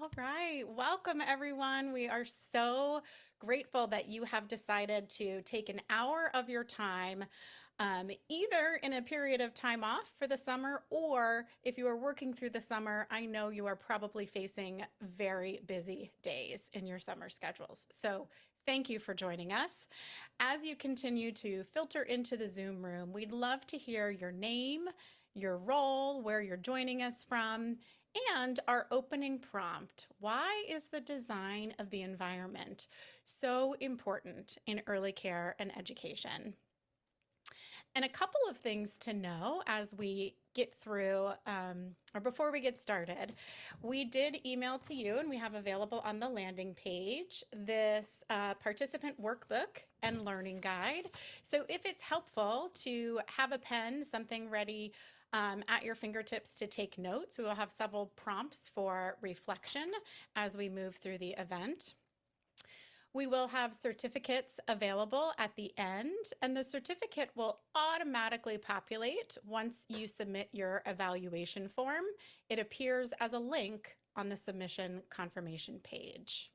All right. Welcome, everyone. We are so grateful that you have decided to take an hour of your time, either in a period of time off for the summer, or if you are working through the summer, I know you are probably facing very busy days in your summer schedules. So thank you for joining us. As you continue to filter into the Zoom room, we'd love to hear your name, your role, where you're joining us from, and our opening prompt. Why is the design of the environment so important in early care and education? And a couple of things to know as we get through, or before we get started, we did email to you and we have available on the landing page this participant workbook and learning guide. So if it's helpful to have a pen, something ready at your fingertips to take notes, we will have several prompts for reflection as we move through the event. We will have certificates available at the end, and the certificate will automatically populate once you submit your evaluation form. It appears as a link on the submission confirmation page.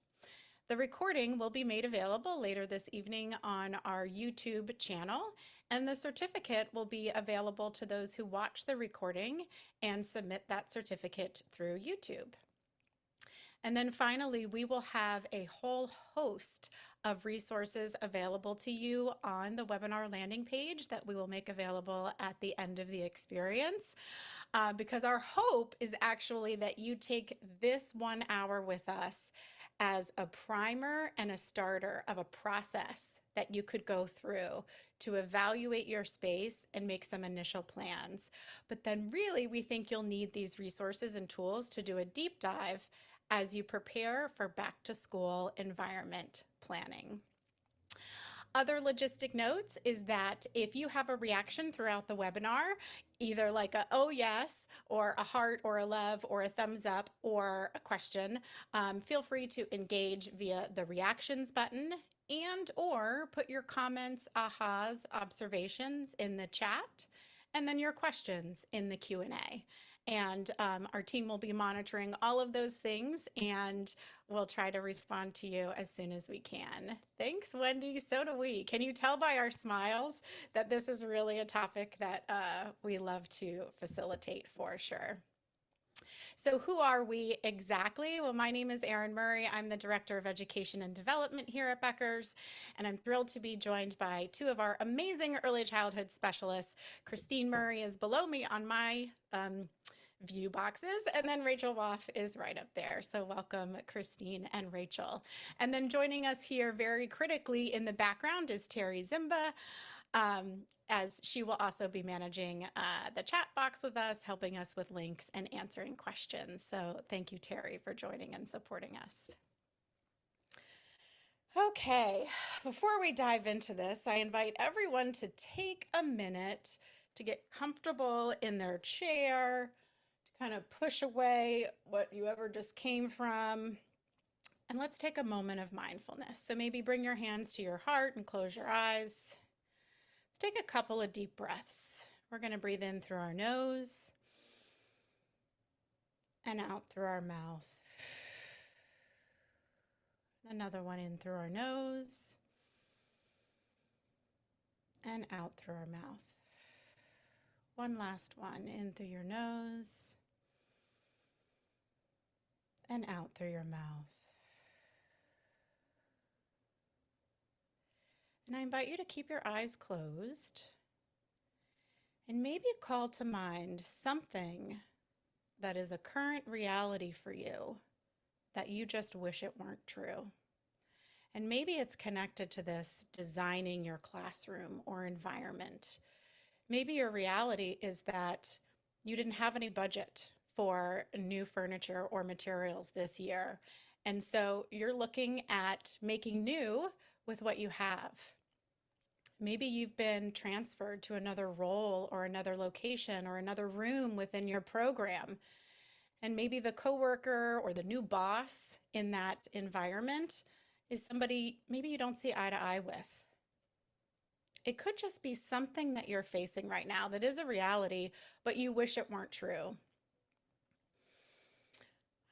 The recording will be made available later this evening on our YouTube channel, and the certificate will be available to those who watch the recording and submit that certificate through YouTube. And then finally, we will have a whole host of resources available to you on the webinar landing page that we will make available at the end of the experience. Because our hope is actually that you take this 1 hour with us as a primer and a starter of a process that you could go through to evaluate your space and make some initial plans. But then really, we think you'll need these resources and tools to do a deep dive as you prepare for back to school environment planning. Other logistic notes is that if you have a reaction throughout the webinar, either like a oh yes, or a heart, or a love, or a thumbs up, or a question, feel free to engage via the reactions button and or put your comments, ahas, observations in the chat, and then your questions in the Q&A. And our team will be monitoring all of those things, and we'll try to respond to you as soon as we can. Thanks, Wendy. So do we. Can you tell by our smiles that this is really a topic that we love to facilitate for sure? So who are we exactly? Well, my name is Erin Murray. I'm the Director of Education and Development here at Becker's, and I'm thrilled to be joined by two of our amazing early childhood specialists. Christine Murray is below me on my view boxes, and then Rachel Woff is right up there. So welcome, Christine and Rachel. And then joining us here very critically in the background is Terry Zimba, as she will also be managing the chat box with us, helping us with links and answering questions. So thank you, Terry, for joining and supporting us. Okay, before we dive into this, I invite everyone to take a minute to get comfortable in their chair, kind of push away what you ever just came from. And let's take a moment of mindfulness. So maybe bring your hands to your heart and close your eyes. Let's take a couple of deep breaths. We're going to breathe in through our nose and out through our mouth. Another one in through our nose and out through our mouth. One last one in through your nose and out through your mouth. And I invite you to keep your eyes closed and maybe call to mind something that is a current reality for you that you just wish it weren't true. And maybe it's connected to this designing your classroom or environment. Maybe your reality is that you didn't have any budget for new furniture or materials this year. And so you're looking at making new with what you have. Maybe you've been transferred to another role or another location or another room within your program. And maybe the coworker or the new boss in that environment is somebody maybe you don't see eye to eye with. It could just be something that you're facing right now that is a reality, but you wish it weren't true.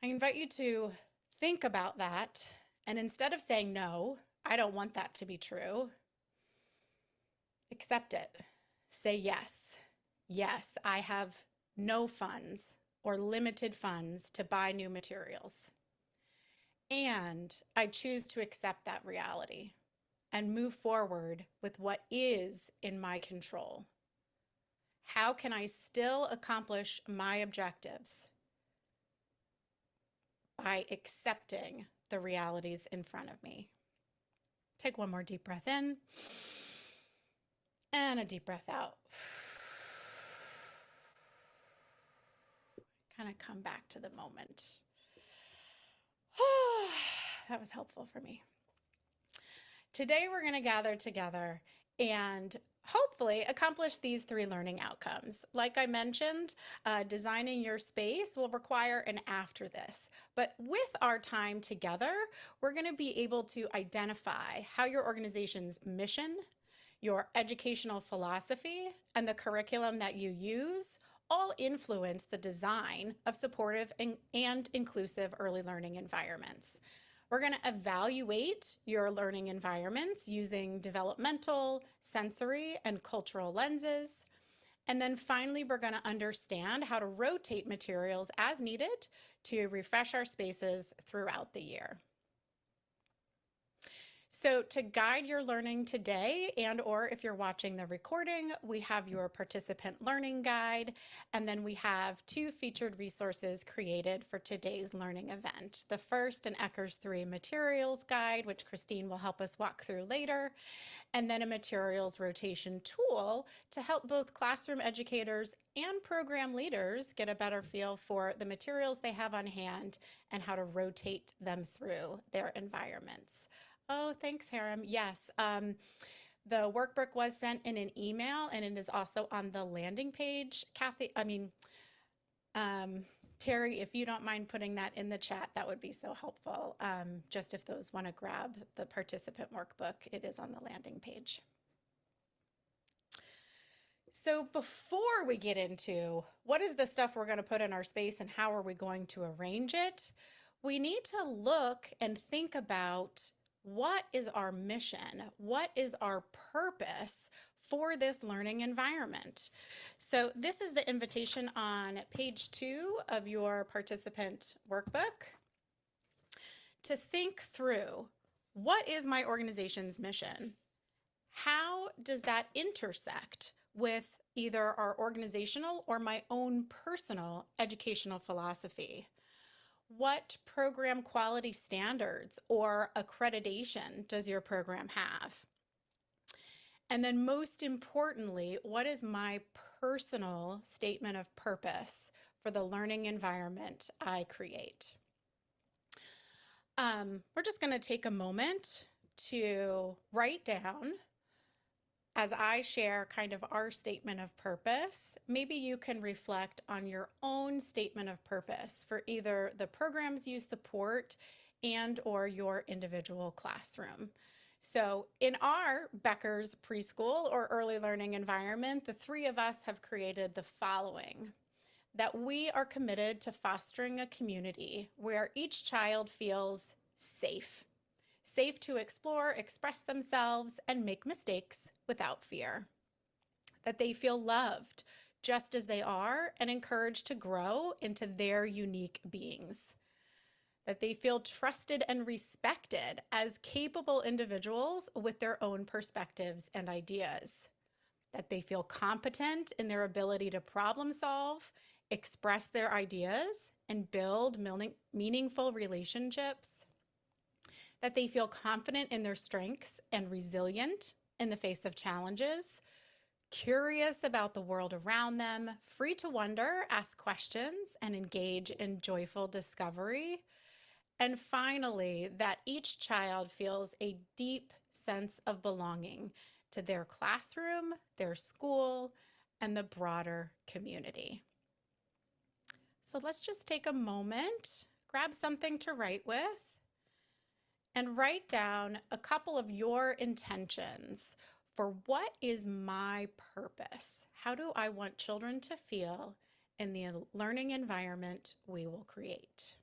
I invite you to think about that. And instead of saying, no, I don't want that to be true, accept it. Say yes. Yes, I have no funds or limited funds to buy new materials. And I choose to accept that reality and move forward with what is in my control. How can I still accomplish my objectives? By accepting the realities in front of me. Take one more deep breath in and a deep breath out. Kind of come back to the moment. That was helpful for me. Today, we're going to gather together and hopefully accomplish these 3 learning outcomes. Like I mentioned, designing your space will require an after this. But with our time together, we're going to be able to identify how your organization's mission, your educational philosophy, and the curriculum that you use all influence the design of supportive and inclusive early learning environments. We're going to evaluate your learning environments using developmental, sensory, and cultural lenses. And then finally, we're going to understand how to rotate materials as needed to refresh our spaces throughout the year. So to guide your learning today, and or if you're watching the recording, we have your participant learning guide, and then we have 2 featured resources created for today's learning event. The first, an Ecker's 3 materials guide, which Christine will help us walk through later, and then a materials rotation tool to help both classroom educators and program leaders get a better feel for the materials they have on hand and how to rotate them through their environments. Oh, thanks, Harem. Yes, the workbook was sent in an email, and it is also on the landing page. Terry, if you don't mind putting that in the chat, that would be so helpful. Just if those want to grab the participant workbook, it is on the landing page. So before we get into what is the stuff we're going to put in our space and how are we going to arrange it, we need to look and think about what is our mission? What is our purpose for this learning environment? So this is the invitation on page 2 of your participant workbook to think through, what is my organization's mission? How does that intersect with either our organizational or my own personal educational philosophy? What program quality standards or accreditation does your program have? And then most importantly, what is my personal statement of purpose for the learning environment I create? We're just going to take a moment to write down, as I share kind of our statement of purpose. Maybe you can reflect on your own statement of purpose for either the programs you support and or your individual classroom. So in our Becker's preschool or early learning environment, the 3 of us have created the following: that we are committed to fostering a community where each child feels safe. Safe to explore, express themselves, and make mistakes without fear. That they feel loved just as they are and encouraged to grow into their unique beings. That they feel trusted and respected as capable individuals with their own perspectives and ideas. That they feel competent in their ability to problem solve, express their ideas, and build meaningful relationships. That they feel confident in their strengths and resilient in the face of challenges, curious about the world around them, free to wonder, ask questions, and engage in joyful discovery. And finally, that each child feels a deep sense of belonging to their classroom, their school, and the broader community. So let's just take a moment, grab something to write with, and write down a couple of your intentions for what is my purpose? How do I want children to feel in the learning environment we will create?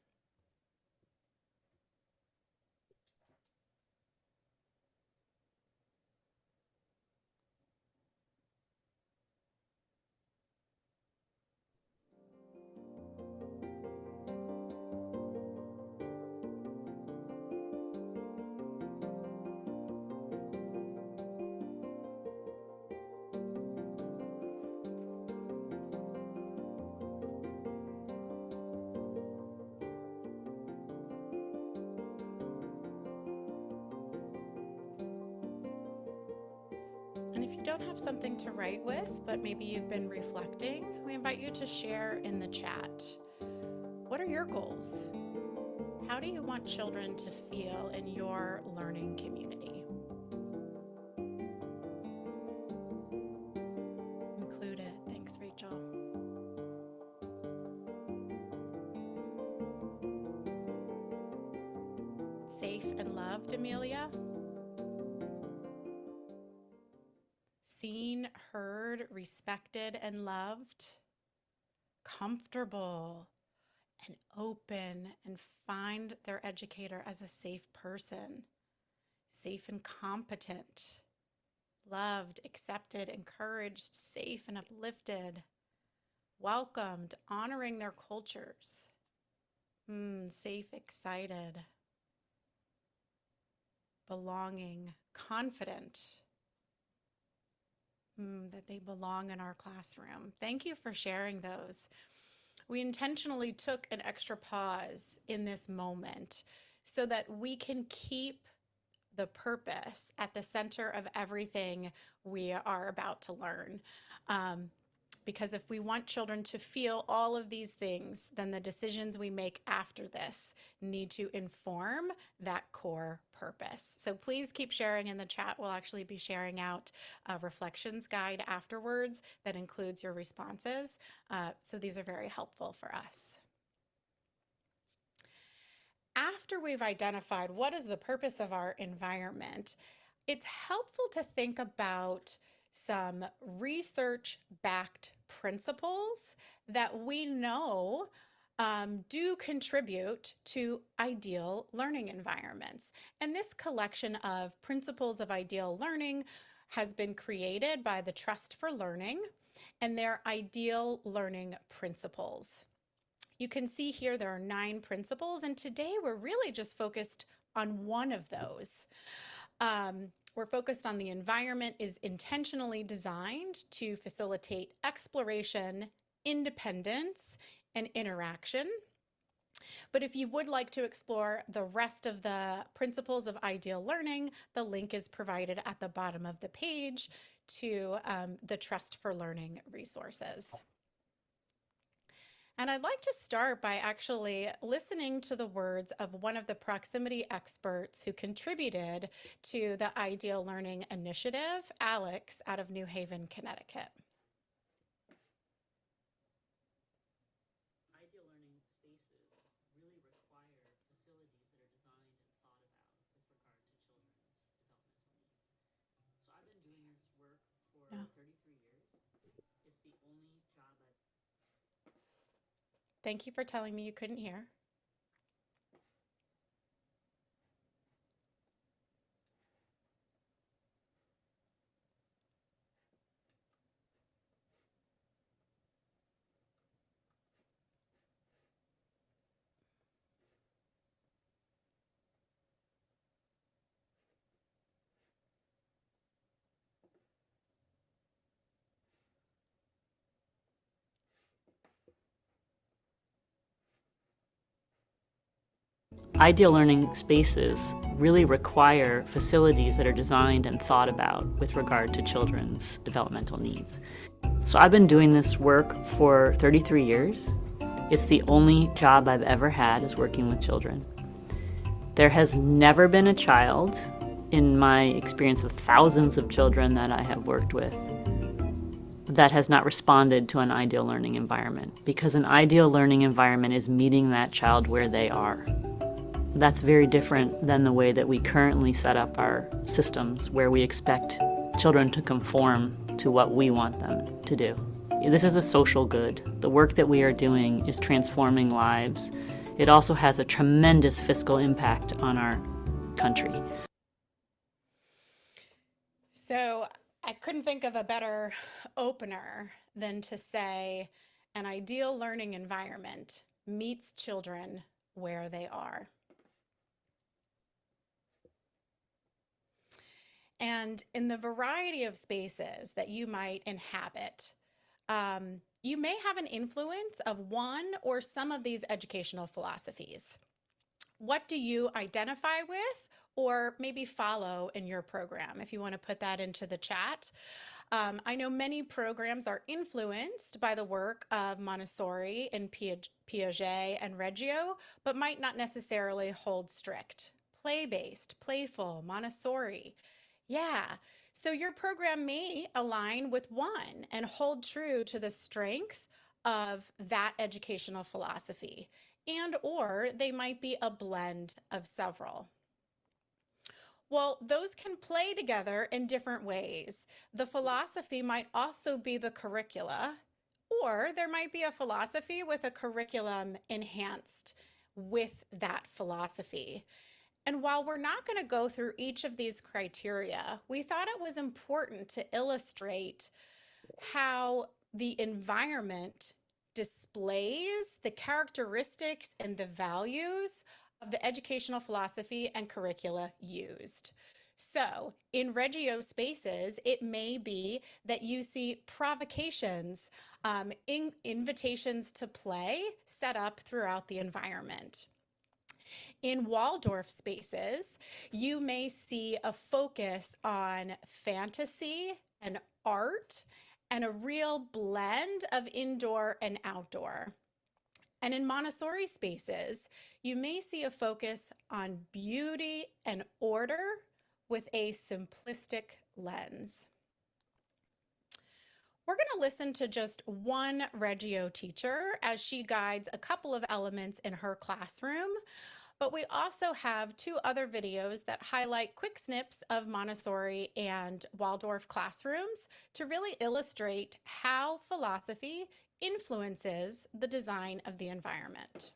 And if you don't have something to write with, but maybe you've been reflecting, we invite you to share in the chat. What are your goals? How do you want children to feel in your learning community? Include it. Thanks, Rachel. Safe and loved, Amelia. Seen, heard, respected, and loved. Comfortable and open and find their educator as a safe person. Safe and competent. Loved, accepted, encouraged, safe and uplifted. Welcomed, honoring their cultures. Safe, excited. Belonging, confident. That they belong in our classroom. Thank you for sharing those. We intentionally took an extra pause in this moment so that we can keep the purpose at the center of everything we are about to learn. Because if we want children to feel all of these things, then the decisions we make after this need to inform that core purpose. So please keep sharing in the chat. We'll actually be sharing out a reflections guide afterwards that includes your responses. So these are very helpful for us. After we've identified what is the purpose of our environment, it's helpful to think about some research-backed principles that we know do contribute to ideal learning environments. And this collection of principles of ideal learning has been created by the Trust for Learning and their ideal learning principles. You can see here there are 9 principles, and today we're really just focused on one of those. We're focused on the environment is intentionally designed to facilitate exploration, independence, and interaction. But if you would like to explore the rest of the principles of ideal learning, the link is provided at the bottom of the page to the Trust for Learning resources. And I'd like to start by actually listening to the words of one of the proximity experts who contributed to the Ideal Learning Initiative, Alex, out of New Haven, Connecticut. Ideal learning spaces really require facilities that are designed and thought about with regard to children's developmental needs. So I've been doing this work for 33 years. It's the only job I've... Thank you for telling me you couldn't hear. Ideal learning spaces really require facilities that are designed and thought about with regard to children's developmental needs. So I've been doing this work for 33 years. It's the only job I've ever had is working with children. There has never been a child in my experience of thousands of children that I have worked with that has not responded to an ideal learning environment, because an ideal learning environment is meeting that child where they are. That's very different than the way that we currently set up our systems, where we expect children to conform to what we want them to do. This is a social good. The work that we are doing is transforming lives. It also has a tremendous fiscal impact on our country. So I couldn't think of a better opener than to say an ideal learning environment meets children where they are. And in the variety of spaces that you might inhabit, you may have an influence of one or some of these educational philosophies. What do you identify with or maybe follow in your program, if you want to put that into the chat. I know many programs are influenced by the work of Montessori and Piaget and Reggio, but might not necessarily hold strict. Play-based, playful, Montessori. Yeah, so your program may align with one and hold true to the strength of that educational philosophy, and or they might be a blend of several. Well, those can play together in different ways. The philosophy might also be the curricula, or there might be a philosophy with a curriculum enhanced with that philosophy. And while we're not going to go through each of these criteria, we thought it was important to illustrate how the environment displays the characteristics and the values of the educational philosophy and curricula used. So in Reggio spaces, it may be that you see provocations, invitations to play set up throughout the environment. In Waldorf spaces, you may see a focus on fantasy and art and a real blend of indoor and outdoor. And in Montessori spaces, you may see a focus on beauty and order with a simplistic lens. We're going to listen to just one Reggio teacher as she guides a couple of elements in her classroom. But we also have two other videos that highlight quick snips of Montessori and Waldorf classrooms to really illustrate how philosophy influences the design of the environment.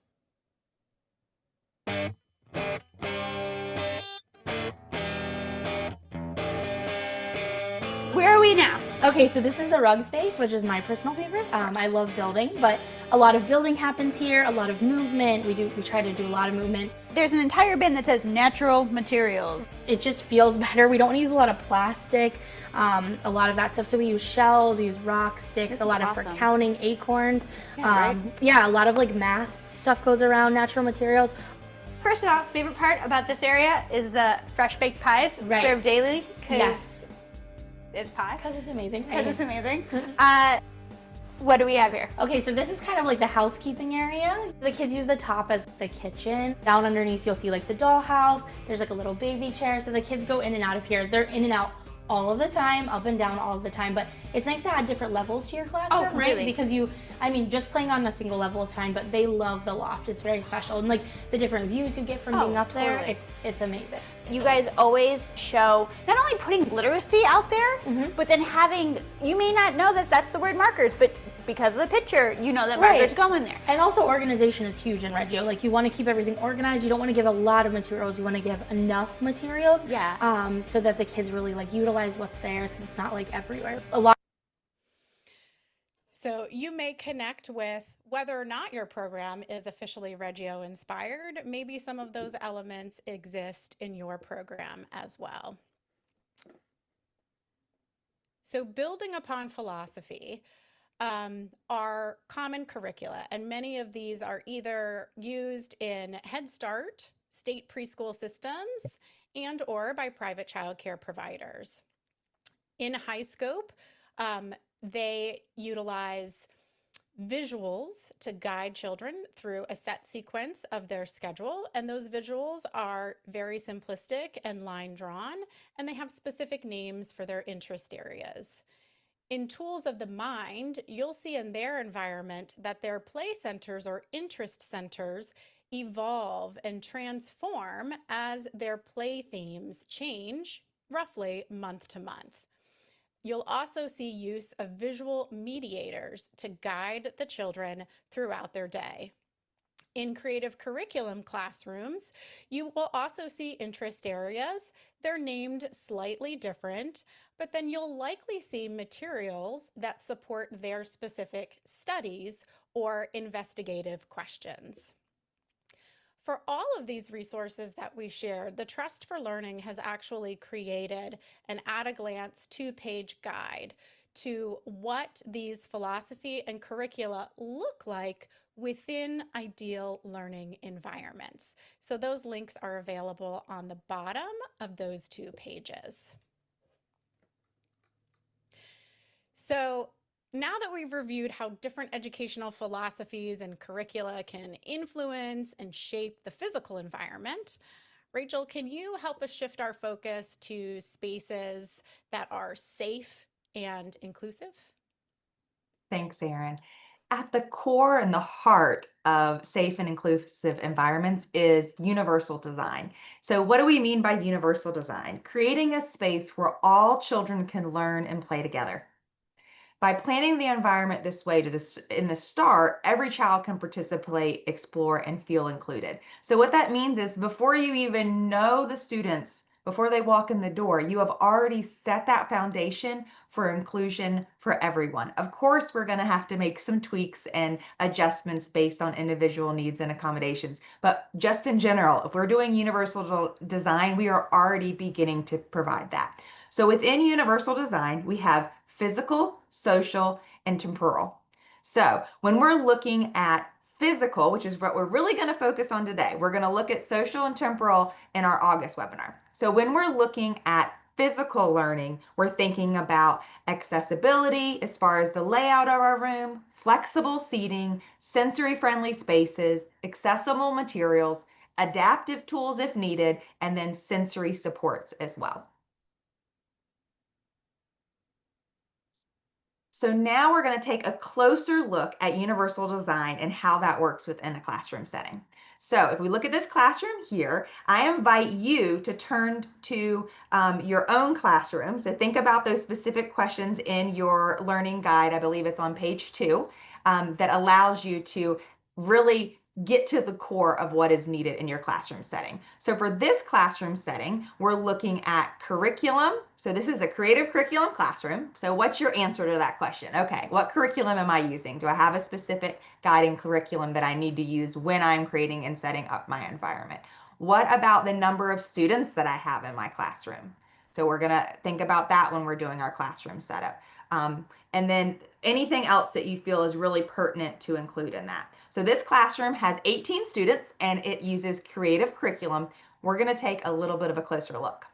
Where are we now? Okay, so this is the rug space, which is my personal favorite. I love building, but a lot of building happens here, a lot of movement. We try to do a lot of movement. There's an entire bin that says natural materials. It just feels better. We don't use a lot of plastic, a lot of that stuff. So we use shells, we use rocks, sticks, a lot of for counting, acorns. Yeah, a lot of like math stuff goes around natural materials. First off, favorite part about this area is the fresh baked pies served daily. Yes. It's pie. Because it's amazing. Because it's amazing. What do we have here? Okay, so this is kind of like the housekeeping area. The kids use the top as the kitchen. Down underneath, you'll see like the dollhouse. There's like a little baby chair. So the kids go in and out of here. They're in and out all of the time, up and down all of the time. But it's nice to add different levels to your classroom, right? Because just playing on a single level is fine, but they love the loft. It's very special. And like the different views you get from being up there, it's amazing. You guys always show not only putting literacy out there, but then you may not know that that's the word markers, but because of the picture, you know that markers go in there. And also organization is huge in Reggio. Like you want to keep everything organized. You don't want to give a lot of materials. You want to give enough materials so that the kids really like utilize what's there, so it's not like everywhere. So you may connect with whether or not your program is officially Reggio inspired. Maybe some of those elements exist in your program as well. So building upon philosophy are common curricula, and many of these are either used in Head Start, state preschool systems, and or by private child care providers. In High Scope, they utilize visuals to guide children through a set sequence of their schedule, and those visuals are very simplistic and line drawn, and they have specific names for their interest areas. In Tools of the Mind, you'll see in their environment that their play centers or interest centers evolve and transform as their play themes change roughly month to month. You'll also see use of visual mediators to guide the children throughout their day. In creative curriculum classrooms, you will also see interest areas. They're named slightly different, but then you'll likely see materials that support their specific studies or investigative questions. For all of these resources that we shared, the Trust for Learning has actually created an at-a-glance 2-page guide to what these philosophy and curricula look like within ideal learning environments. So those links are available on the bottom of those two pages. So now that we've reviewed how different educational philosophies and curricula can influence and shape the physical environment, Rachel, can you help us shift our focus to spaces that are safe and inclusive? Thanks, Erin. At the core and the heart of safe and inclusive environments is universal design. So, what do we mean by universal design? Creating a space where all children can learn and play together. By planning the environment this way in the start, every child can participate, explore, and feel included. So what that means is before you even know the students, before they walk in the door, you have already set that foundation for inclusion for everyone. Of course, we're going to have to make some tweaks and adjustments based on individual needs and accommodations. But just in general, if we're doing universal design, we are already beginning to provide that. So within universal design, we have physical, social, and temporal. So when we're looking at physical, which is what we're really going to focus on today, we're going to look at social and temporal in our August webinar. So when we're looking at physical learning, we're thinking about accessibility as far as the layout of our room, flexible seating, sensory-friendly spaces, accessible materials, adaptive tools if needed, and then sensory supports as well. So now we're going to take a closer look at universal design and how that works within a classroom setting. So if we look at this classroom here, I invite you to turn to your own classroom. So think about those specific questions in your learning guide. I believe it's on page 2 that allows you to really get to the core of what is needed in your classroom setting. So for this classroom setting, we're looking at curriculum. So this is a creative curriculum classroom. So what's your answer to that question? Okay, what curriculum am I using? Do I have a specific guiding curriculum that I need to use when I'm creating and setting up my environment? What about the number of students that I have in my classroom? So we're gonna think about that when we're doing our classroom setup. And then anything else that you feel is really pertinent to include in that. So this classroom has 18 students and it uses creative curriculum. We're going to take a little bit of a closer look.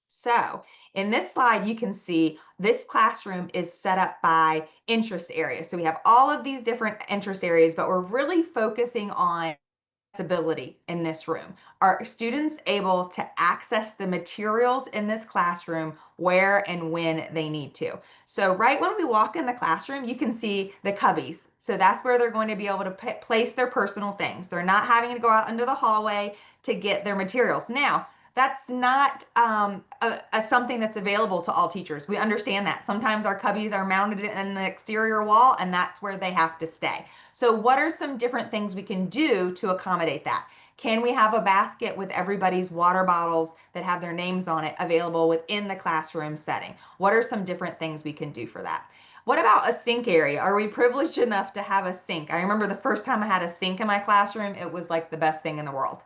So in this slide, you can see this classroom is set up by interest areas. So we have all of these different interest areas, but we're really focusing on accessibility in this room. Are students able to access the materials in this classroom where and when they need to? So right when we walk in the classroom, you can see the cubbies. So that's where they're going to be able to place their personal things. They're not having to go out into the hallway to get their materials. Now, that's not something that's available to all teachers. We understand that. Sometimes our cubbies are mounted in the exterior wall and that's where they have to stay. So what are some different things we can do to accommodate that? Can we have a basket with everybody's water bottles that have their names on it available within the classroom setting? What are some different things we can do for that? What about a sink area? Are we privileged enough to have a sink? I remember the first time I had a sink in my classroom, it was like the best thing in the world.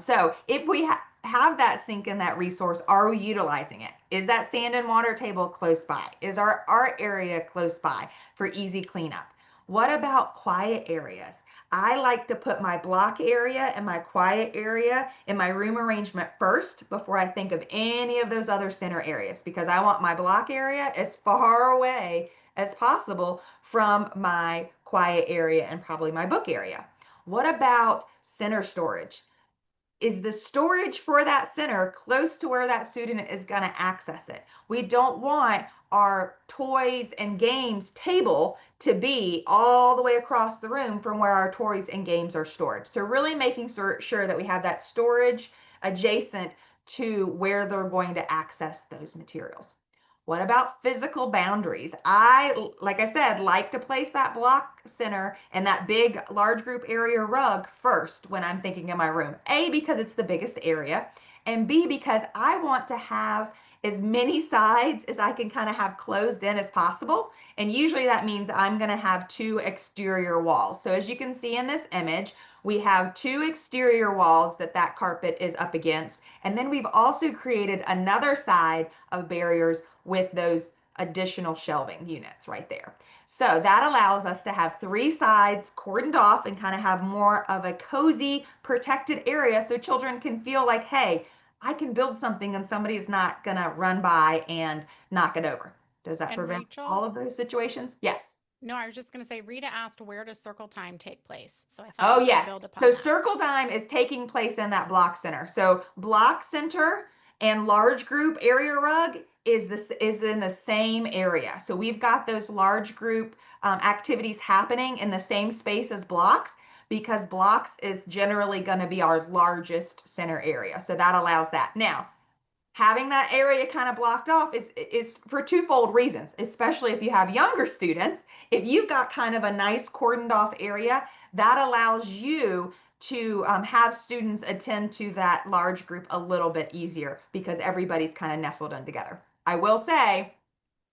So if we have that sink and that resource, are we utilizing it? Is that sand and water table close by? Is our art area close by for easy cleanup? What about quiet areas? I like to put my block area and my quiet area in my room arrangement first before I think of any of those other center areas, because I want my block area as far away as possible from my quiet area and probably my book area. What about center storage? Is the storage for that center close to where that student is going to access it? We don't want our toys and games table to be all the way across the room from where our toys and games are stored. So really making sure that we have that storage adjacent to where they're going to access those materials. What about physical boundaries? Like I said, like to place that block center and that big large group area rug first when I'm thinking of my room. A, because it's the biggest area, and B, because I want to have as many sides as I can kind of have closed in as possible. And usually that means I'm going to have 2 exterior walls. So as you can see in this image, we have 2 exterior walls that carpet is up against. And then we've also created another side of barriers with those additional shelving units right there. So that allows us to have 3 sides cordoned off and kind of have more of a cozy, protected area so children can feel like, hey, I can build something and somebody's not going to run by and knock it over. Does that And prevent Rachel, all of those situations? Yes. no, I was just going to say, Rita asked, where does circle time take place? So I thought Oh, you could yes. build So upon that. circle time is taking place in that block center. So block center and large group area rug is in the same area. So we've got those large group activities happening in the same space as blocks because blocks is generally going to be our largest center area. So that allows that. Now, having that area kind of blocked off is for twofold reasons, especially if you have younger students. If you've got kind of a nice cordoned off area, that allows you to have students attend to that large group a little bit easier because everybody's kind of nestled in together. I will say,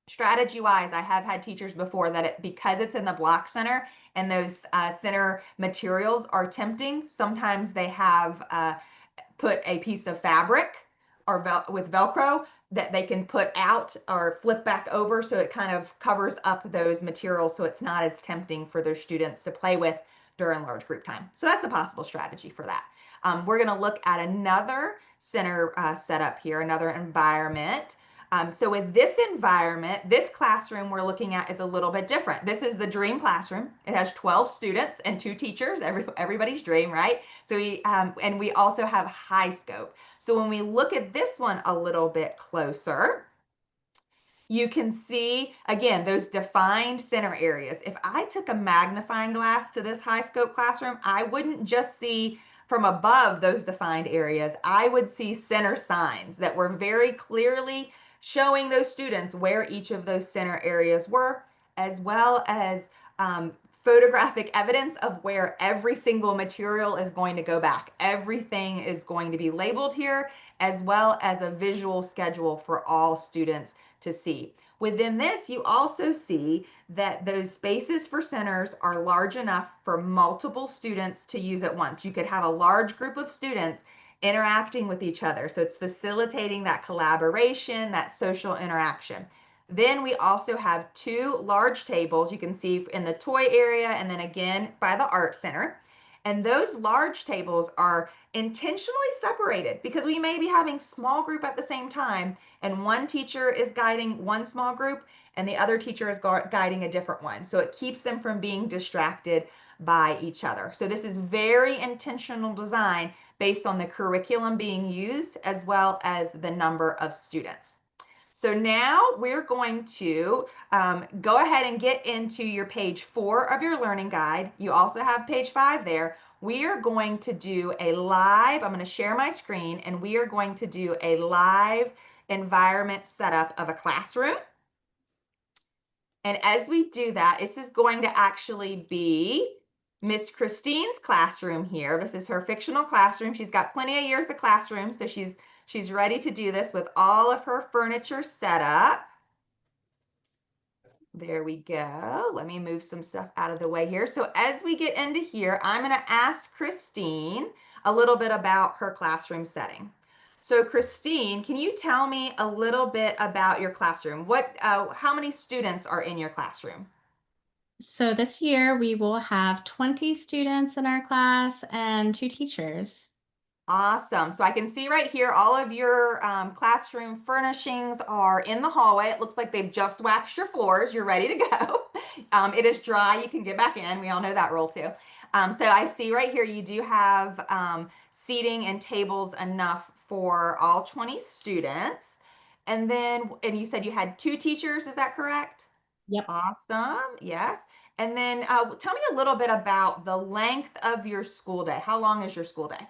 strategy wise, I have had teachers before that because it's in the block center and those center materials are tempting, sometimes they have put a piece of fabric or with Velcro that they can put out or flip back over so it kind of covers up those materials so it's not as tempting for their students to play with during large group time. So that's a possible strategy for that. We're going to look at another center setup here, another environment. So with this environment, this classroom we're looking at is a little bit different. This is the dream classroom. It has 12 students and 2 teachers, everybody's dream, right? So and we also have high scope. So when we look at this one a little bit closer, you can see, again, those defined center areas. If I took a magnifying glass to this high scope classroom, I wouldn't just see from above those defined areas. I would see center signs that were very clearly showing those students where each of those center areas were, as well as photographic evidence of where every single material is going to go back. Everything is going to be labeled here, as well as a visual schedule for all students to see. Within this, you also see that those spaces for centers are large enough for multiple students to use at once. You could have a large group of students interacting with each other. So it's facilitating that collaboration, that social interaction. Then we also have 2 large tables you can see in the toy area and then again by the art center. And those large tables are intentionally separated because we may be having small group at the same time and one teacher is guiding one small group and the other teacher is guiding a different one. So it keeps them from being distracted by each other. So this is very intentional design based on the curriculum being used as well as the number of students. So now we're going to go ahead and get into your page 4 of your learning guide. You also have page 5 there. We are going to do a live, I'm going to share my screen, and we are going to do a live environment setup of a classroom. And as we do that, this is going to actually be Miss Christine's classroom here. This is her fictional classroom. She's got plenty of years of classroom, so she's ready to do this with all of her furniture set up. There we go. Let me move some stuff out of the way here. So as we get into here, I'm going to ask Christine a little bit about her classroom setting. So Christine, can you tell me a little bit about your classroom? How many students are in your classroom? So this year we will have 20 students in our class and 2 teachers. Awesome. So I can see right here, all of your classroom furnishings are in the hallway. It looks like they've just waxed your floors. You're ready to go. It is dry. You can get back in. We all know that rule too. So I see right here, you do have seating and tables enough for all 20 students. And you said you had 2 teachers. Is that correct? Yep. Awesome. Yes. And then tell me a little bit about the length of your school day. How long is your school day?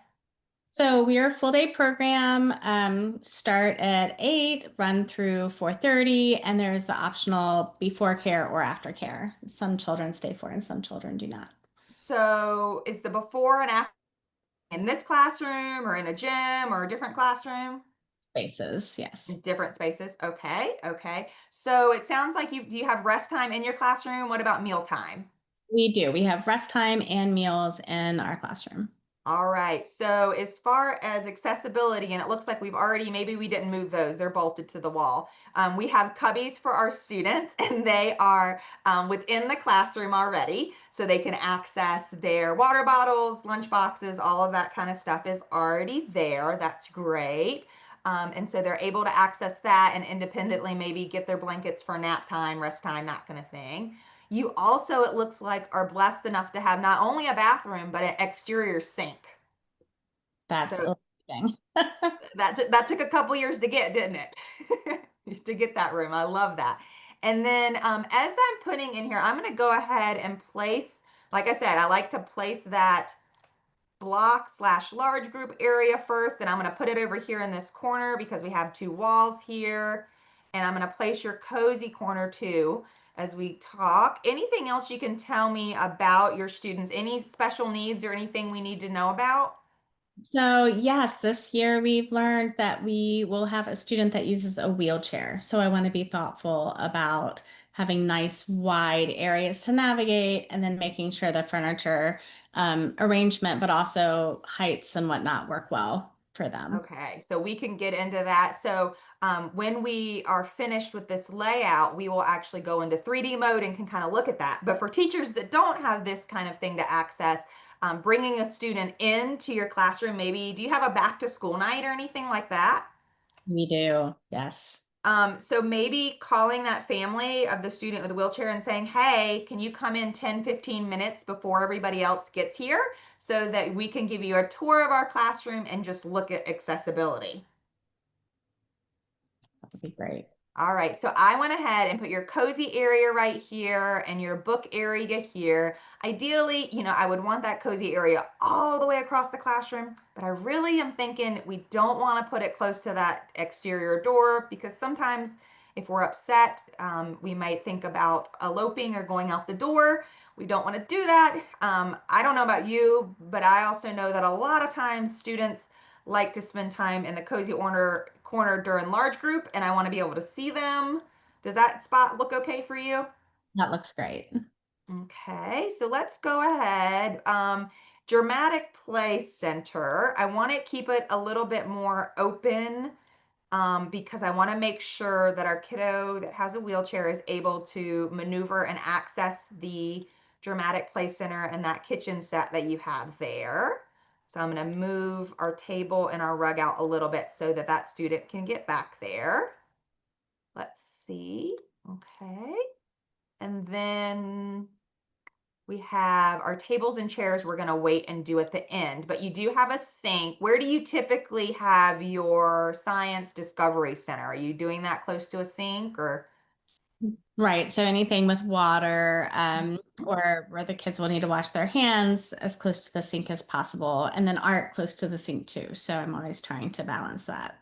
So we are a full day program, start at 8, run through 4:30, and there's the optional before care or after care. Some children stay for and some children do not. So is the before and after in this classroom or in a gym or a different classroom? Spaces, yes. Different spaces. Okay. Okay. So it sounds like do you have rest time in your classroom? What about meal time? We do. We have rest time and meals in our classroom. All right, so as far as accessibility, and it looks like we've already, maybe we didn't move those, they're bolted to the wall. We have cubbies for our students, and they are within the classroom already, so they can access their water bottles, lunch boxes, all of that kind of stuff is already there. That's great. And so they're able to access that and independently maybe get their blankets for nap time, rest time, that kind of thing. You also, it looks like, are blessed enough to have not only a bathroom, but an exterior sink. That's So amazing. that took a couple years to get, didn't it? To get that room. I love that. And then as I'm putting in here, I'm going to go ahead and place, like I said, I like to place that block / large group area first. And I'm going to put it over here in this corner because we have 2 walls here. And I'm going to place your cozy corner too as we talk. Anything else you can tell me about your students? Any special needs or anything we need to know about? So, yes, this year we've learned that we will have a student that uses a wheelchair. So, I want to be thoughtful about having nice wide areas to navigate and then making sure the furniture arrangement, but also heights and whatnot work well for them. Okay, so we can get into that. So when we are finished with this layout, we will actually go into 3D mode and can kind of look at that. But for teachers that don't have this kind of thing to access, bringing a student into your classroom, maybe, do you have a back to school night or anything like that? We do, yes. So maybe calling that family of the student with the wheelchair and saying, hey, can you come in 10-15 minutes before everybody else gets here so that we can give you a tour of our classroom and just look at accessibility. That would be great. All right, so I went ahead and put your cozy area right here and your book area here. Ideally, I would want that cozy area all the way across the classroom, but I really am thinking we don't want to put it close to that exterior door because sometimes if we're upset, we might think about eloping or going out the door. We don't want to do that. I don't know about you, but I also know that a lot of times students like to spend time in the cozy corner during large group, and I want to be able to see them. Does that spot look okay for you? That looks great. Okay, so let's go ahead. Dramatic Play Center. I want to keep it a little bit more open because I want to make sure that our kiddo that has a wheelchair is able to maneuver and access the Dramatic Play Center and that kitchen set that you have there. So I'm going to move our table and our rug out a little bit so that that student can get back there. Let's see. Okay. And then we have our tables and chairs we're going to wait and do at the end, but you do have a sink. Where do you typically have your science discovery center? Are you doing that close to a sink or? Right. So anything with water, or where the kids will need to wash their hands as close to the sink as possible, and then art close to the sink too. So I'm always trying to balance that.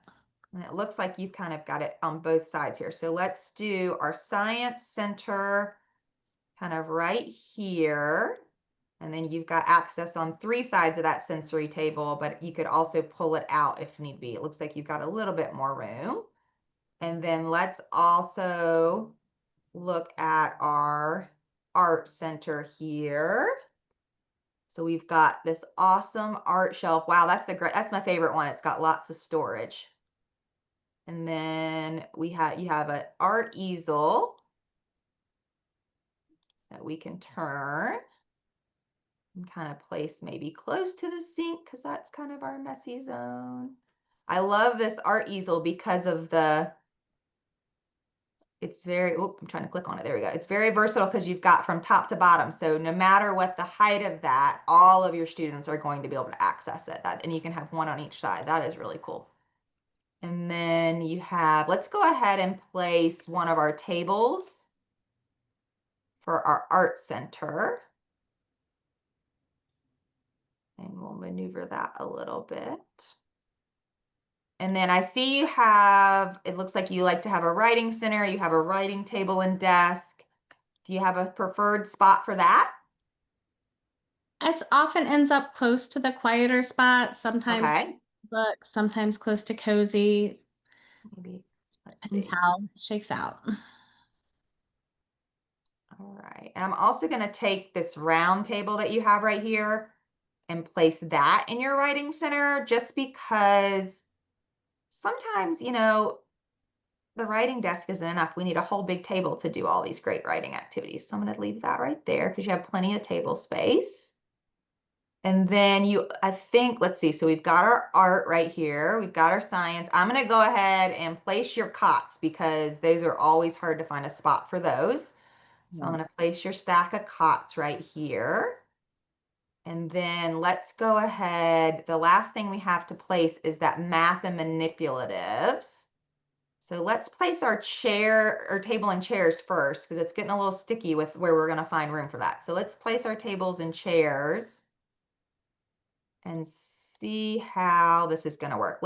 And it looks like you've kind of got it on both sides here. So let's do our science center kind of right here. And then you've got access on 3 sides of that sensory table, but you could also pull it out if need be. It looks like you've got a little bit more room. And then let's also look at our art center here. So we've got this awesome art shelf. Wow, that's my favorite one. It's got lots of storage. And then you have an art easel that we can turn and kind of place maybe close to the sink because that's kind of our messy zone. I love this art easel because of it's very, I'm trying to click on it. There we go. It's very versatile because you've got from top to bottom. So no matter what the height of that, all of your students are going to be able to access it. And you can have one on each side. That is really cool. And then you have, let's go ahead and place one of our tables for our art center. And we'll maneuver that a little bit. And then I see you have, it looks like you like to have a writing center. You have a writing table and desk. Do you have a preferred spot for that? It often ends up close to the quieter spot, sometimes Okay. books, sometimes close to cozy, Maybe, let's and see. how it shakes out. All right. And I'm also going to take this round table that you have right here and place that in your writing center, just because sometimes, the writing desk isn't enough. We need a whole big table to do all these great writing activities. So I'm going to leave that right there because you have plenty of table space. And then I think, let's see, so we've got our art right here. We've got our science. I'm going to go ahead and place your cots because those are always hard to find a spot for those. So I'm going to place your stack of cots right here. And then let's go ahead. The last thing we have to place is that math and manipulatives. So let's place our table and chairs first because it's getting a little sticky with where we're going to find room for that. So let's place our tables and chairs and see how this is going to work.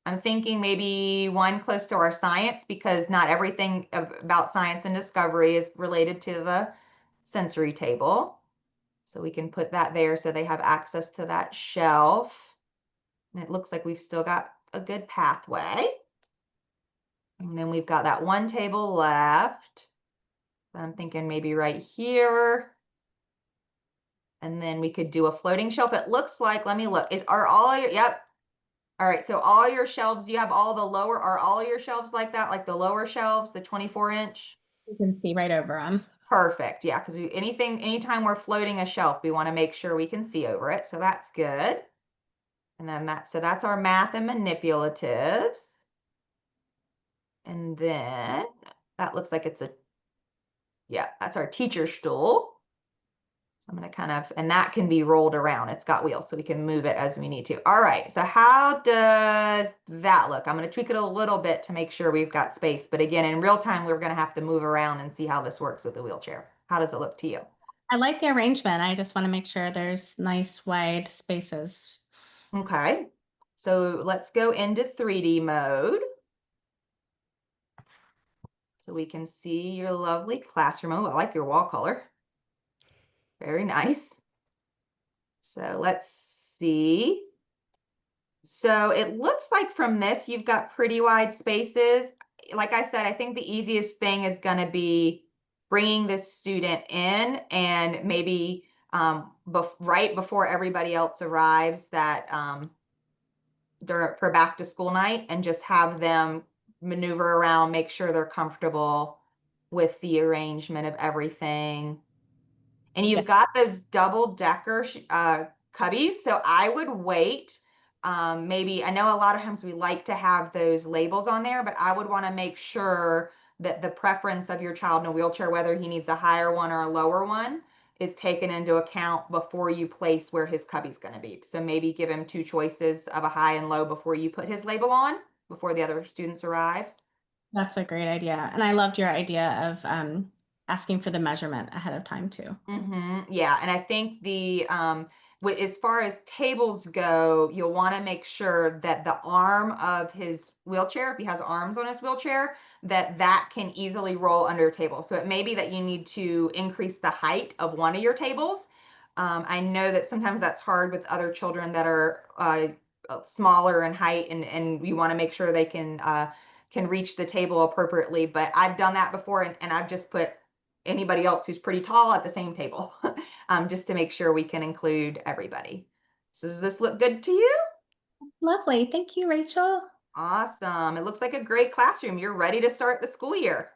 I'm thinking maybe one close to our science because not everything about science and discovery is related to the sensory table. So we can put that there so they have access to that shelf. And it looks like we've still got a good pathway. And then we've got that one table left. I'm thinking maybe right here. And then we could do a floating shelf. It looks like, let me look. Yep. All right, so all your shelves, are all your shelves like that? Like the lower shelves, the 24-inch? You can see right over them. Perfect, yeah, because anytime we're floating a shelf, we want to make sure we can see over it. So that's good. And then that's our math and manipulatives. And then that looks like that's our teacher stool. So I'm going to and that can be rolled around. It's got wheels, so we can move it as we need to. All right, so how does that look? I'm going to tweak it a little bit to make sure we've got space. But again, in real time, we're going to have to move around and see how this works with the wheelchair. How does it look to you? I like the arrangement. I just want to make sure there's nice wide spaces. Okay, so let's go into 3D mode. So we can see your lovely classroom. Oh, I like your wall color. Very nice. So let's see. So it looks like from this, you've got pretty wide spaces. Like I said, I think the easiest thing is going to be bringing this student in and maybe right before everybody else arrives for back to school night, and just have them maneuver around, make sure they're comfortable with the arrangement of everything. And you've got those double decker cubbies. So I would wait. Maybe, I know a lot of times we like to have those labels on there, but I would want to make sure that the preference of your child in a wheelchair, whether he needs a higher one or a lower one, is taken into account before you place where his cubby's going to be. So maybe give him two choices of a high and low before you put his label on, before the other students arrive. That's a great idea. And I loved your idea of asking for the measurement ahead of time too. Yeah, and I think as far as tables go, you'll want to make sure that the arm of his wheelchair, if he has arms on his wheelchair, that can easily roll under a table. So it may be that you need to increase the height of one of your tables. I know that sometimes that's hard with other children that are smaller in height, and you want to make sure they can reach the table appropriately. But I've done that before, and I've just put anybody else who's pretty tall at the same table, just to make sure we can include everybody. So does this look good to you? Lovely. Thank you, Rachel. Awesome. It looks like a great classroom. You're ready to start the school year.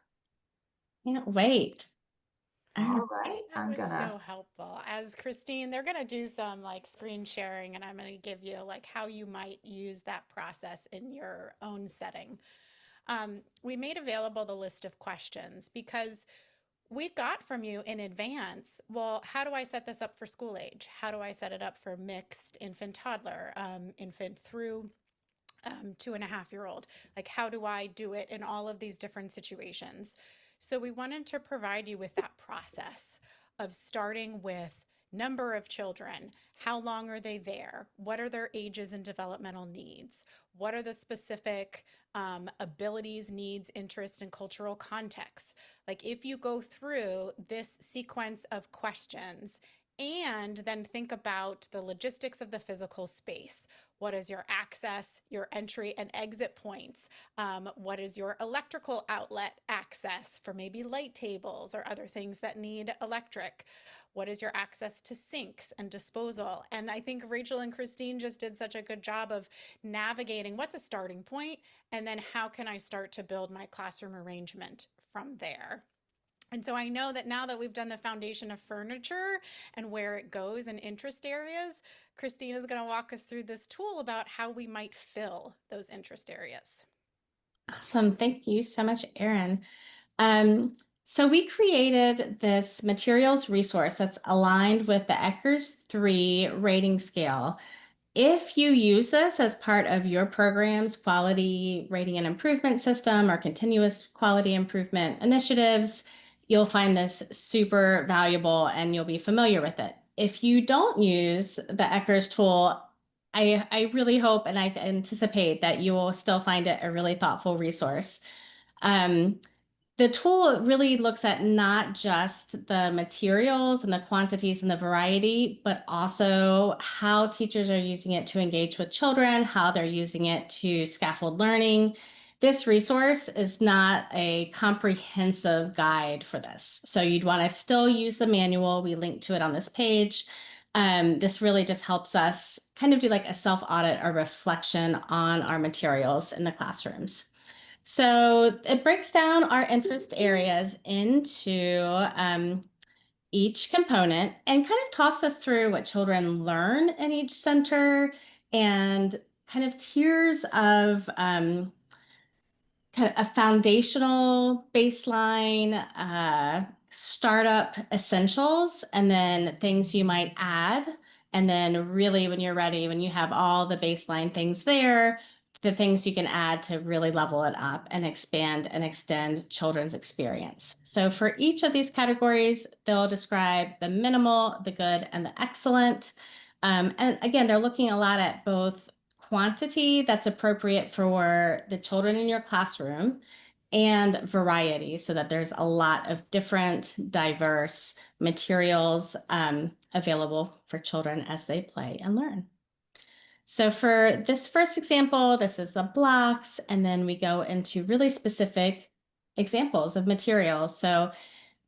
Can't wait. All right. That was so helpful. As Christine, they're going to do some like screen sharing, and I'm going to give you like how you might use that process in your own setting. We made available the list of questions because we got from you in advance, well, how do I set this up for school age? How do I set it up for mixed infant toddler, infant through 2.5-year-old? Like, how do I do it in all of these different situations? So we wanted to provide you with that process of starting with number of children, how long are they there, what are their ages and developmental needs, what are the specific abilities, needs, interests, and cultural contexts. Like if you go through this sequence of questions and then think about the logistics of the physical space. What is your access, your entry and exit points? What is your electrical outlet access for maybe light tables or other things that need electric? What is your access to sinks and disposal? And I think Rachel and Christine just did such a good job of navigating what's a starting point, and then how can I start to build my classroom arrangement from there. And so I know that now that we've done the foundation of furniture and where it goes and interest areas, Christine is going to walk us through this tool about how we might fill those interest areas. Awesome. Thank you so much, Erin. Um, so we created this materials resource that's aligned with the Eckers 3 rating scale. If you use this as part of your program's quality rating and improvement system or continuous quality improvement initiatives, you'll find this super valuable and you'll be familiar with it. If you don't use the Eckers tool, I really hope and I anticipate that you will still find it a really thoughtful resource. Um, the tool really looks at not just the materials and the quantities and the variety, but also how teachers are using it to engage with children, how they're using it to scaffold learning. This resource is not a comprehensive guide for this. So you'd want to still use the manual. We link to it on this page. This really just helps us kind of do like a self-audit or reflection on our materials in the classrooms. So it breaks down our interest areas into each component and kind of talks us through what children learn in each center and kind of tiers of kind of a foundational baseline, startup essentials, and then things you might add. And then really when you're ready, when you have all the baseline things there, the things you can add to really level it up and expand and extend children's experience. So for each of these categories, they'll describe the minimal, the good, and the excellent. And again, they're looking a lot at both quantity that's appropriate for the children in your classroom and variety so that there's a lot of different diverse materials available for children as they play and learn. So for this first example, this is the blocks, and then we go into really specific examples of materials. So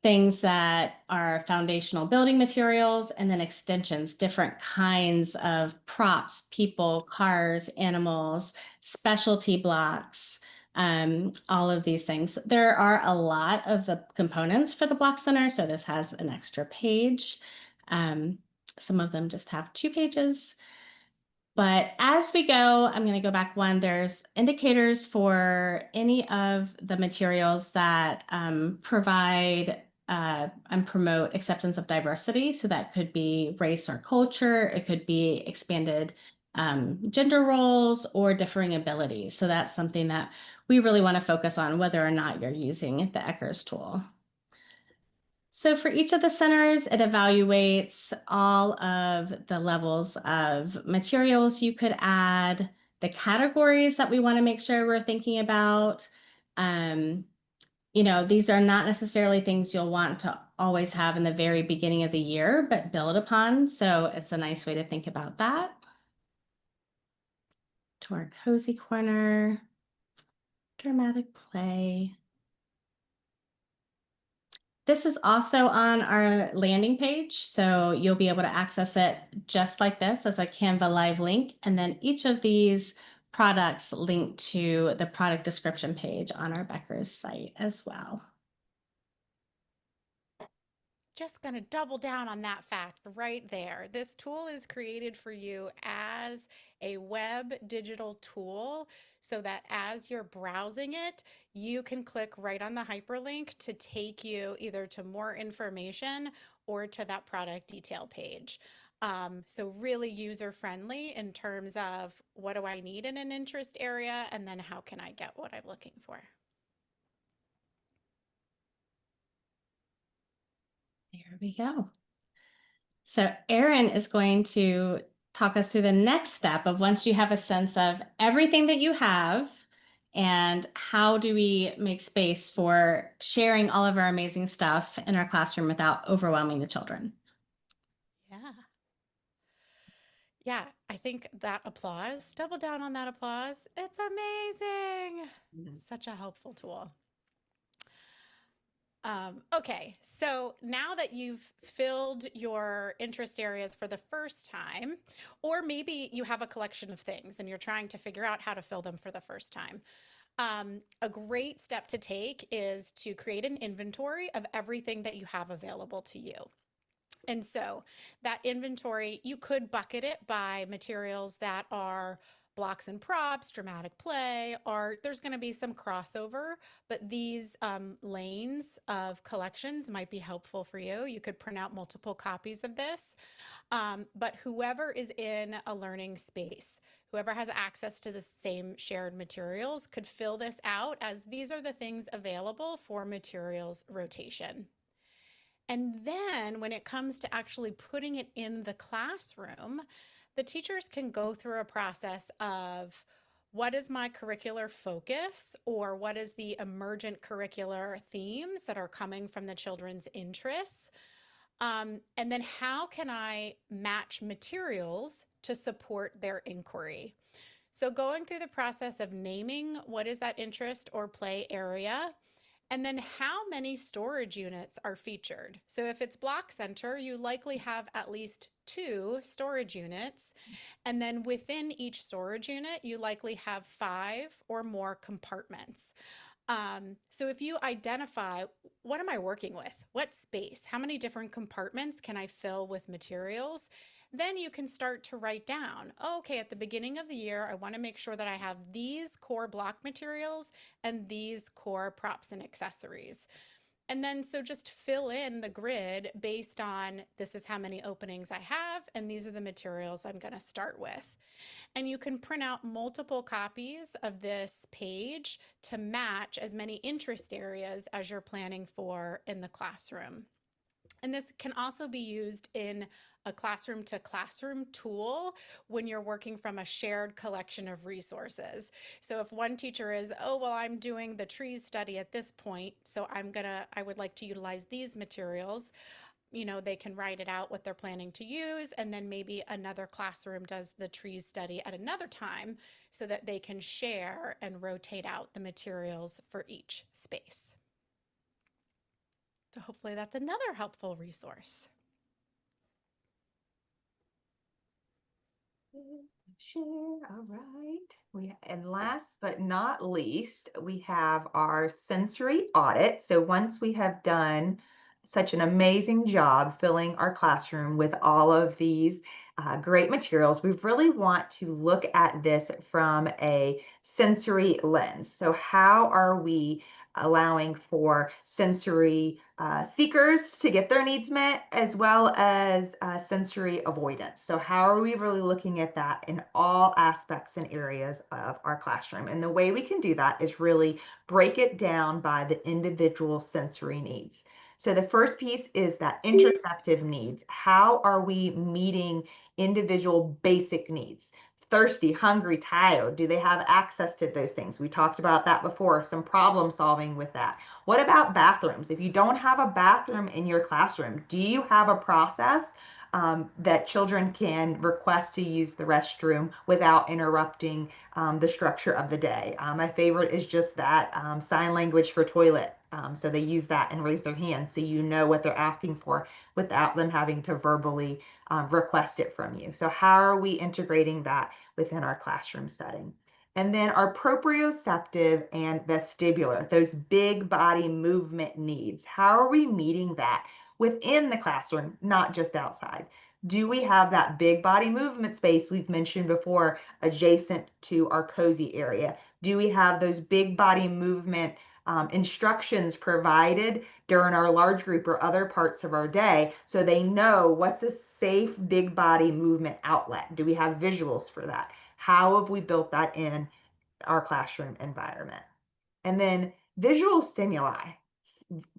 things that are foundational building materials, and then extensions, different kinds of props, people, cars, animals, specialty blocks, all of these things. There are a lot of the components for the Block Center, so this has an extra page. Some of them just have 2 pages. But as we go, I'm going to go back one. There's indicators for any of the materials that provide and promote acceptance of diversity. So that could be race or culture. It could be expanded gender roles or differing abilities. So that's something that we really want to focus on, whether or not you're using the Eckers tool. So for each of the centers, it evaluates all of the levels of materials you could add, the categories that we want to make sure we're thinking about. These are not necessarily things you'll want to always have in the very beginning of the year, but build upon. So it's a nice way to think about that. To our cozy corner, dramatic play. This is also on our landing page, so you'll be able to access it just like this as a Canva Live link. And then each of these products link to the product description page on our Becker's site as well. Just going to double down on that fact right there. This tool is created for you as a web digital tool so that as you're browsing it, you can click right on the hyperlink to take you either to more information or to that product detail page. So really user friendly in terms of what do I need in an interest area and then how can I get what I'm looking for. There we go. So Erin is going to talk us through the next step of once you have a sense of everything that you have and how do we make space for sharing all of our amazing stuff in our classroom without overwhelming the children. Yeah. Yeah, I think that applause, double down on that applause. It's amazing. Such a helpful tool. Okay, so now that you've filled your interest areas for the first time, or maybe you have a collection of things and you're trying to figure out how to fill them for the first time, a great step to take is to create an inventory of everything that you have available to you. And so that inventory, you could bucket it by materials that are blocks and props, dramatic play, or there's going to be some crossover, but these lanes of collections might be helpful for you. You could print out multiple copies of this, but whoever is in a learning space, whoever has access to the same shared materials could fill this out as these are the things available for materials rotation. And then when it comes to actually putting it in the classroom, the teachers can go through a process of what is my curricular focus or what is the emergent curricular themes that are coming from the children's interests. And then how can I match materials to support their inquiry? So going through the process of naming what is that interest or play area, and then how many storage units are featured. So if it's block center, you likely have at least 2 storage units. And then within each storage unit, you likely have 5 or more compartments. So if you identify, what am I working with? What space? How many different compartments can I fill with materials? Then you can start to write down, oh, okay, at the beginning of the year, I want to make sure that I have these core block materials and these core props and accessories. And then so just fill in the grid based on this is how many openings I have, and these are the materials I'm going to start with. And you can print out multiple copies of this page to match as many interest areas as you're planning for in the classroom. And this can also be used in a classroom to classroom tool when you're working from a shared collection of resources. So if one teacher is, oh, well, I'm doing the trees study at this point, so I would like to utilize these materials, they can write it out what they're planning to use, and then maybe another classroom does the trees study at another time so that they can share and rotate out the materials for each space. So hopefully that's another helpful resource. Share, all right. And last but not least, we have our sensory audit. So once we have done such an amazing job filling our classroom with all of these great materials, we really want to look at this from a sensory lens. So how are we allowing for sensory seekers to get their needs met, as well as sensory avoidance? So how are we really looking at that in all aspects and areas of our classroom? And the way we can do that is really break it down by the individual sensory needs. So the first piece is that interoceptive needs. How are we meeting individual basic needs? Thirsty, hungry, tired. Do they have access to those things? We talked about that before, some problem solving with that. What about bathrooms? If you don't have a bathroom in your classroom, do you have a process that children can request to use the restroom without interrupting the structure of the day? My favorite is just that sign language for toilet. So they use that and raise their hand so you know what they're asking for without them having to verbally request it from you. So how are we integrating that within our classroom setting? And then our proprioceptive and vestibular, those big body movement needs. How are we meeting that within the classroom, not just outside? Do we have that big body movement space we've mentioned before adjacent to our cozy area? Do we have those big body movement instructions provided during our large group or other parts of our day so they know what's a safe big body movement outlet? Do we have visuals for that? How have we built that in our classroom environment? And then visual stimuli,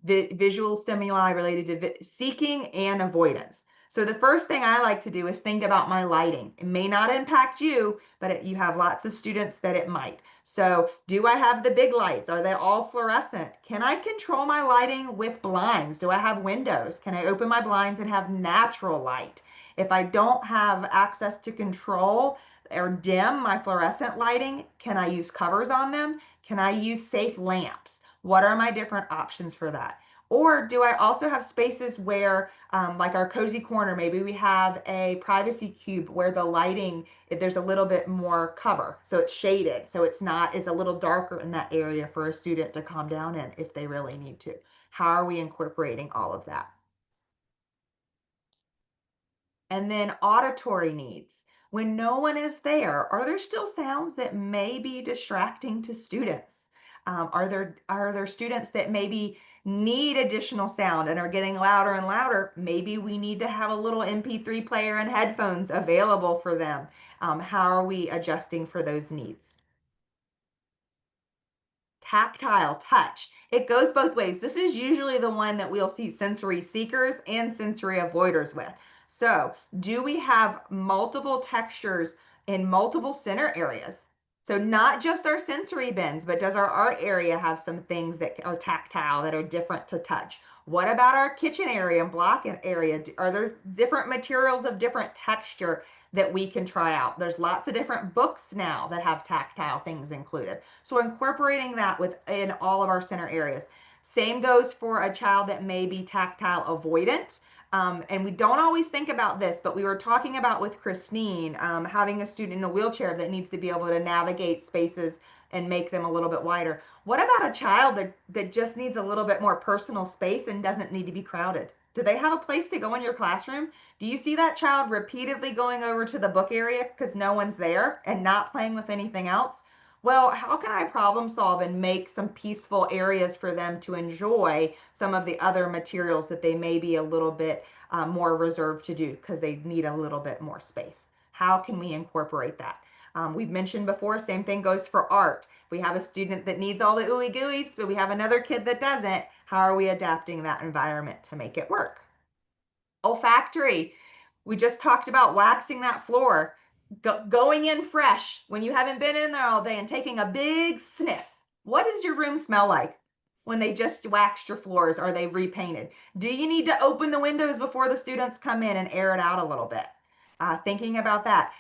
visual stimuli related to seeking and avoidance. So the first thing I like to do is think about my lighting. It may not impact you, but you have lots of students that it might. So do I have the big lights? Are they all fluorescent? Can I control my lighting with blinds? Do I have windows? Can I open my blinds and have natural light? If I don't have access to control or dim my fluorescent lighting, can I use covers on them? Can I use safe lamps? What are my different options for that? Or do I also have spaces where, like our cozy corner, maybe we have a privacy cube where the lighting, if there's a little bit more cover, so it's shaded, so it's a little darker in that area for a student to calm down in if they really need to. How are we incorporating all of that? And then auditory needs. When no one is there, are there still sounds that may be distracting to students? Are there students that maybe need additional sound and are getting louder and louder? Maybe we need to have a little MP3 player and headphones available for them. How are we adjusting for those needs? Tactile touch. It goes both ways. This is usually the one that we'll see sensory seekers and sensory avoiders with. So, do we have multiple textures in multiple center areas? So, not just our sensory bins, but does our art area have some things that are tactile that are different to touch? What about our kitchen area and block area? Are there different materials of different texture that we can try out? There's lots of different books now that have tactile things included. So incorporating that within all of our center areas. Same goes for a child that may be tactile avoidant. And we don't always think about this, but we were talking about with Christine, having a student in a wheelchair that needs to be able to navigate spaces and make them a little bit wider. What about a child that just needs a little bit more personal space and doesn't need to be crowded? Do they have a place to go in your classroom? Do you see that child repeatedly going over to the book area because no one's there and not playing with anything else? Well, how can I problem solve and make some peaceful areas for them to enjoy some of the other materials that they may be a little bit more reserved to do because they need a little bit more space? How can we incorporate that? We've mentioned before, same thing goes for art. We have a student that needs all the ooey gooeys, but we have another kid that doesn't. How are we adapting that environment to make it work? Olfactory. We just talked about waxing that floor, going in fresh when you haven't been in there all day and taking a big sniff. What does your room smell like when they just waxed your floors? Are they repainted? Do you need to open the windows before the students come in and air it out a little bit? Thinking about that.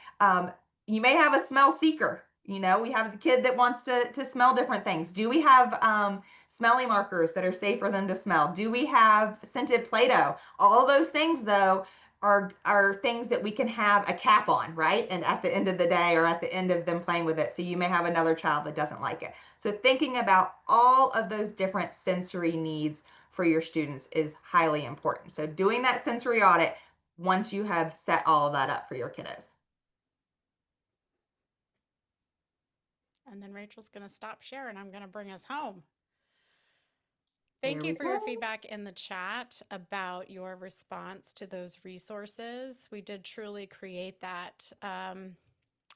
You may have a smell seeker. We have the kid that wants to smell different things. Do we have smelly markers that are safe for them to smell? Do we have scented Play-Doh? All those things, though, are things that we can have a cap on, right? And at the end of the day or at the end of them playing with it. So you may have another child that doesn't like it. So thinking about all of those different sensory needs for your students is highly important. So doing that sensory audit once you have set all of that up for your kiddos. And then Rachel's going to stop sharing. I'm going to bring us home. There Thank we you for go. your feedback in the chat about your response to those resources. We did truly create that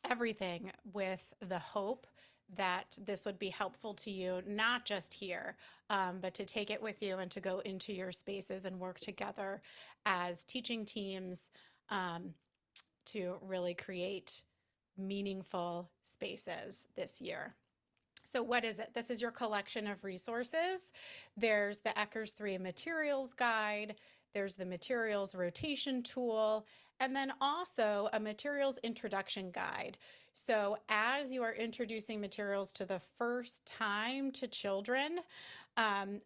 everything with the hope that this would be helpful to you, not just here, but to take it with you and to go into your spaces and work together as teaching teams to really create meaningful spaces this year. So what is it? This is your collection of resources. There's the Ecker's 3 materials guide. There's the materials rotation tool, and then also a materials introduction guide. So as you are introducing materials to the first time to children,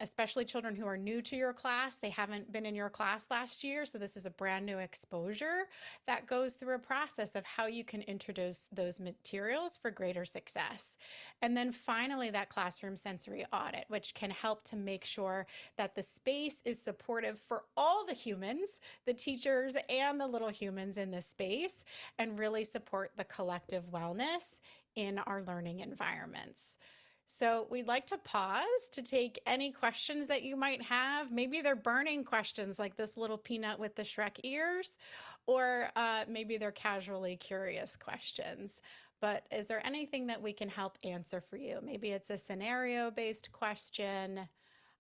especially children who are new to your class, they haven't been in your class last year, so this is a brand new exposure that goes through a process of how you can introduce those materials for greater success. And then finally, that classroom sensory audit, which can help to make sure that the space is supportive for all the humans, the teachers and the little humans in the space, and really support the collective wellness in our learning environments. So we'd like to pause to take any questions that you might have. Maybe they're burning questions like this little peanut with the Shrek ears, or maybe they're casually curious questions. But is there anything that we can help answer for you? Maybe it's a scenario-based question.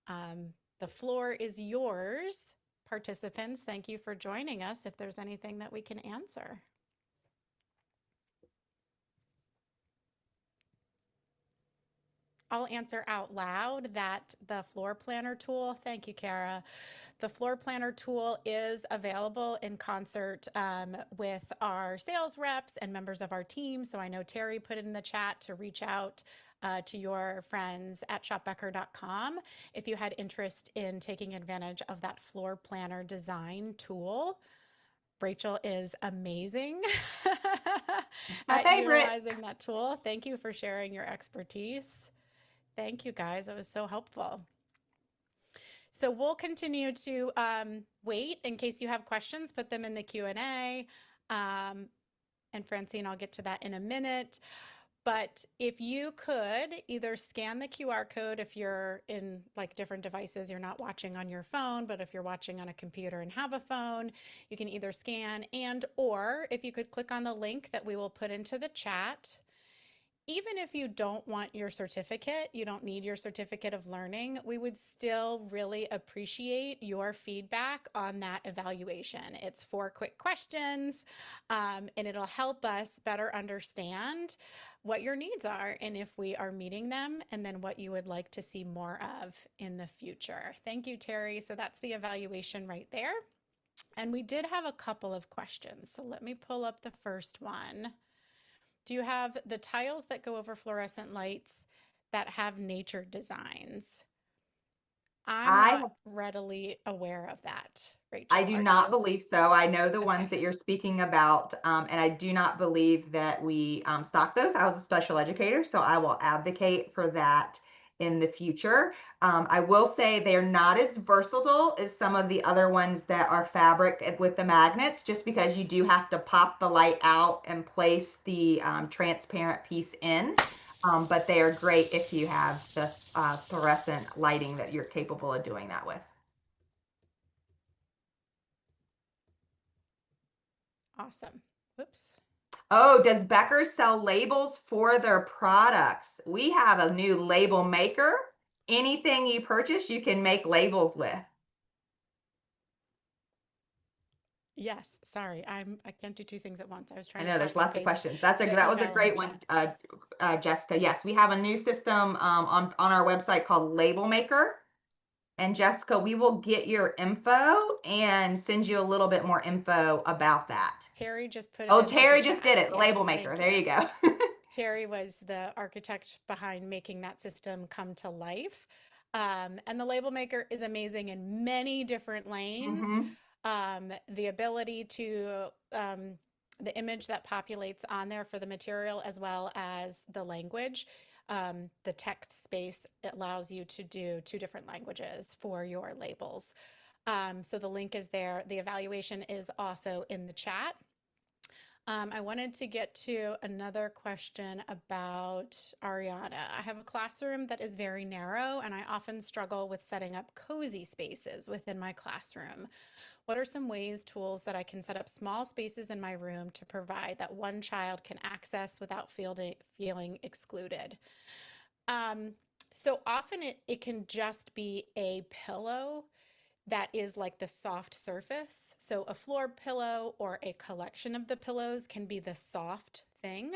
The floor is yours. Participants, thank you for joining us if there's anything that we can answer. I'll answer out loud that the floor planner tool, thank you, Kara. The floor planner tool is available in concert with our sales reps and members of our team. So I know Terry put it in the chat to reach out to your friends at shopbecker.com if you had interest in taking advantage of that floor planner design tool. Rachel is amazing My at favorite. utilizing that tool. Thank you for sharing your expertise. Thank you guys. It was so helpful. So we'll continue to wait in case you have questions, put them in the Q&A. And Francine, I'll get to that in a minute. But if you could either scan the QR code if you're in like different devices, you're not watching on your phone, but if you're watching on a computer and have a phone, you can either scan or if you could click on the link that we will put into the chat. Even if you don't want your certificate, you don't need your certificate of learning, we would still really appreciate your feedback on that evaluation. It's 4 quick questions, and it'll help us better understand what your needs are and if we are meeting them, and then what you would like to see more of in the future. Thank you, Terry. So that's the evaluation right there. And we did have a couple of questions. So let me pull up the first one. Do you have the tiles that go over fluorescent lights that have nature designs? I'm I not readily aware of that, I Rachel. do Are not you? believe so. I know the Okay. ones that you're speaking about, and I do not believe that we stock those. I was a special educator, so I will advocate for that in the future. I will say they're not as versatile as some of the other ones that are fabric with the magnets, just because you do have to pop the light out and place the transparent piece in. But they are great if you have the fluorescent lighting that you're capable of doing that with. Awesome. Whoops. Oh, does Becker sell labels for their products? We have a new label maker. Anything you purchase, you can make labels with. Yes. Sorry. I can't do 2 things at once. I was I trying to know there's copy and lots of paste questions. the That was a eval in the great one, chat. Jessica. Yes, we have a new system on our website called Label Maker. And Jessica, we will get your info and send you a little bit more info about that. Terry just put it Oh, into the Terry just chat. did it, the Label Yes. Maker. Thank There you. you go. Terry was the architect behind making that system come to life. And the label maker is amazing in many different lanes. hmm The ability to, the image that populates on there for the material, as well as the language, the text space, it allows you to do 2 different languages for your labels. So the link is there. The evaluation is also in the chat. I wanted to get to another question about Ariana. I have a classroom that is very narrow, and I often struggle with setting up cozy spaces within my classroom. What are some ways, tools that I can set up small spaces in my room to provide that one child can access without feeling excluded? Um, so often it can just be a pillow that is like the soft surface. So a floor pillow or a collection of the pillows can be the soft thing.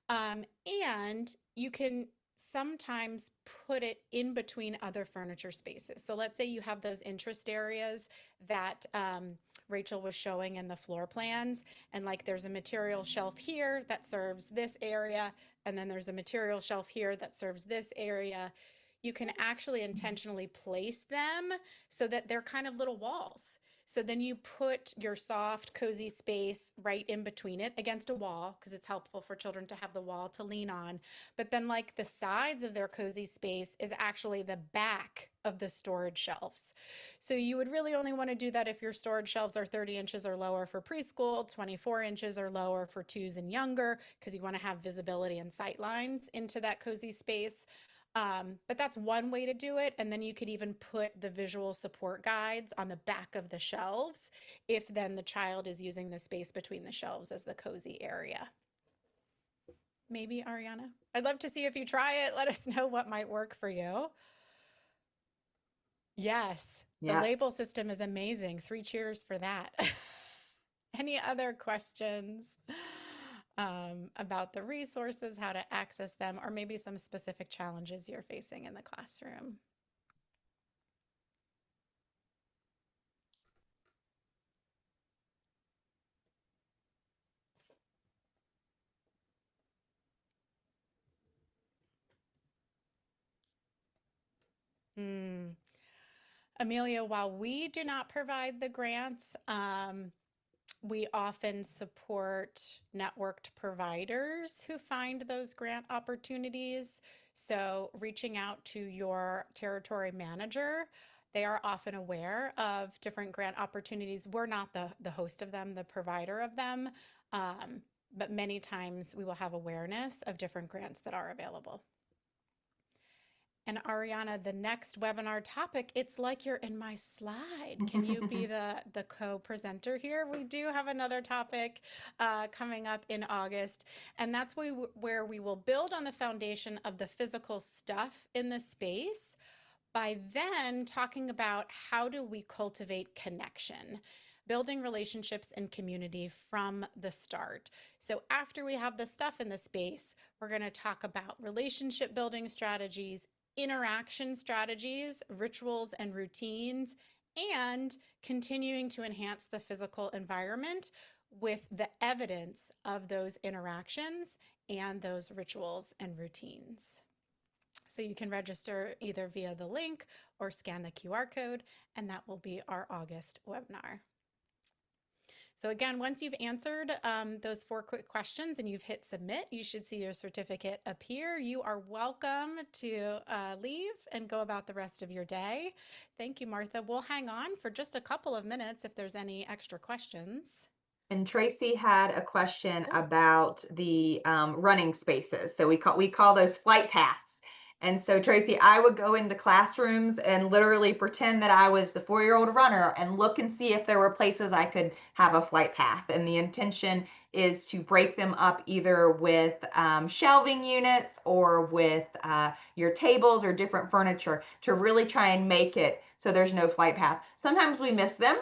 And you can sometimes put it in between other furniture spaces. So let's say you have those interest areas that Rachel was showing in the floor plans, and like there's a material shelf here that serves this area, and then there's a material shelf here that serves this area. You can actually intentionally place them so that they're kind of little walls. So then you put your soft, cozy space right in between it against a wall, because it's helpful for children to have the wall to lean on. But then, like, the sides of their cozy space is actually the back of the storage shelves. So you would really only want to do that if your storage shelves are 30 inches or lower for preschool, 24 inches or lower for 2s and younger, because you want to have visibility and sight lines into that cozy space. But that's one way to do it. And then you could even put the visual support guides on the back of the shelves if then the child is using the space between the shelves as the cozy area. Maybe, Ariana? I'd love to see if you try it. Let us know what might work for you. Yes, the Yeah. label system is amazing. 3 cheers for that. Any other questions about the resources, how to access them, or maybe some specific challenges you're facing in the classroom? Mm. Amelia, while we do not provide the grants, we often support networked providers who find those grant opportunities. So reaching out to your territory manager, they are often aware of different grant opportunities. We're not the host of them, the provider of them, but many times we will have awareness of different grants that are available. And Ariana, the next webinar topic, it's like you're in my slide. Can you be the co-presenter here? We do have another topic coming up in August, and that's where we will build on the foundation of the physical stuff in the space by then talking about how do we cultivate connection, building relationships and community from the start. So after we have the stuff in the space, we're going to talk about relationship building strategies, interaction strategies, rituals and routines, and continuing to enhance the physical environment with the evidence of those interactions and those rituals and routines. So you can register either via the link or scan the QR code, and that will be our August webinar. So again, once you've answered those 4 quick questions and you've hit submit, you should see your certificate appear. You are welcome to leave and go about the rest of your day. Thank you, Martha. We'll hang on for just a couple of minutes if there's any extra questions. And Tracy had a question about the running spaces. So we call those flight paths. And so Tracy, I would go into classrooms and literally pretend that I was the 4-year-old runner and look and see if there were places I could have a flight path. And the intention is to break them up either with shelving units or with your tables or different furniture to really try and make it so there's no flight path. Sometimes we miss them.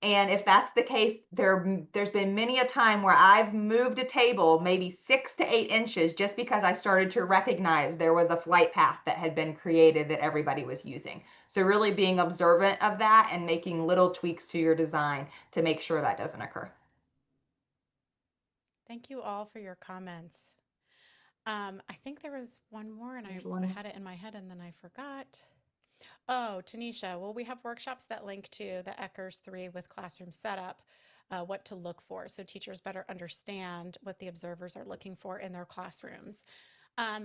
And if that's the case, there's been many a time where I've moved a table maybe 6 to 8 inches just because I started to recognize there was a flight path that had been created that everybody was using. So really being observant of that and making little tweaks to your design to make sure that doesn't occur. Thank you all for your comments. I think there was one more and I had it in my head and then I forgot. Oh, Tanisha, well, we have workshops that link to the Eckers 3 with classroom setup, what to look for, so teachers better understand what the observers are looking for in their classrooms.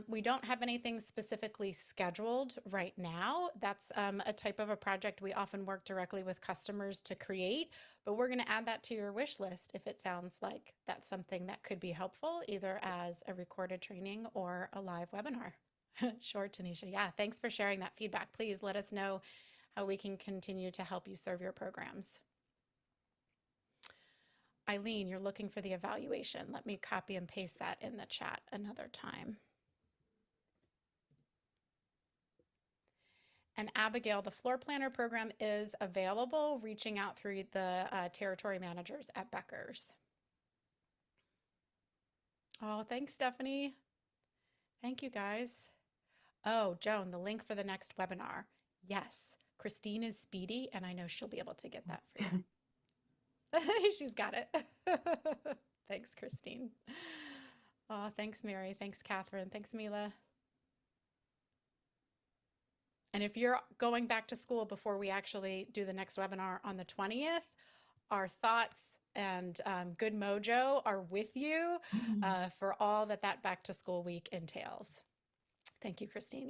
We don't have anything specifically scheduled right now. That's a type of a project we often work directly with customers to create, but we're going to add that to your wish list if it sounds like that's something that could be helpful, either as a recorded training or a live webinar. Sure, Tanisha. Yeah, thanks for sharing that feedback. Please let us know how we can continue to help you serve your programs. Eileen, you're looking for the evaluation. Let me copy and paste that in the chat another time. And Abigail, the floor planner program is available, reaching out through the territory managers at Becker's. Oh, thanks, Stephanie. Thank you, guys. Oh, Joan, the link for the next webinar. Yes, Christine is speedy, and I know she'll be able to get that for you. She's got it. Thanks, Christine. Oh, thanks, Mary. Thanks, Catherine. Thanks, Mila. And if you're going back to school before we actually do the next webinar on the 20th, our thoughts and good mojo are with you for all that back to school week entails. Thank you, Christine.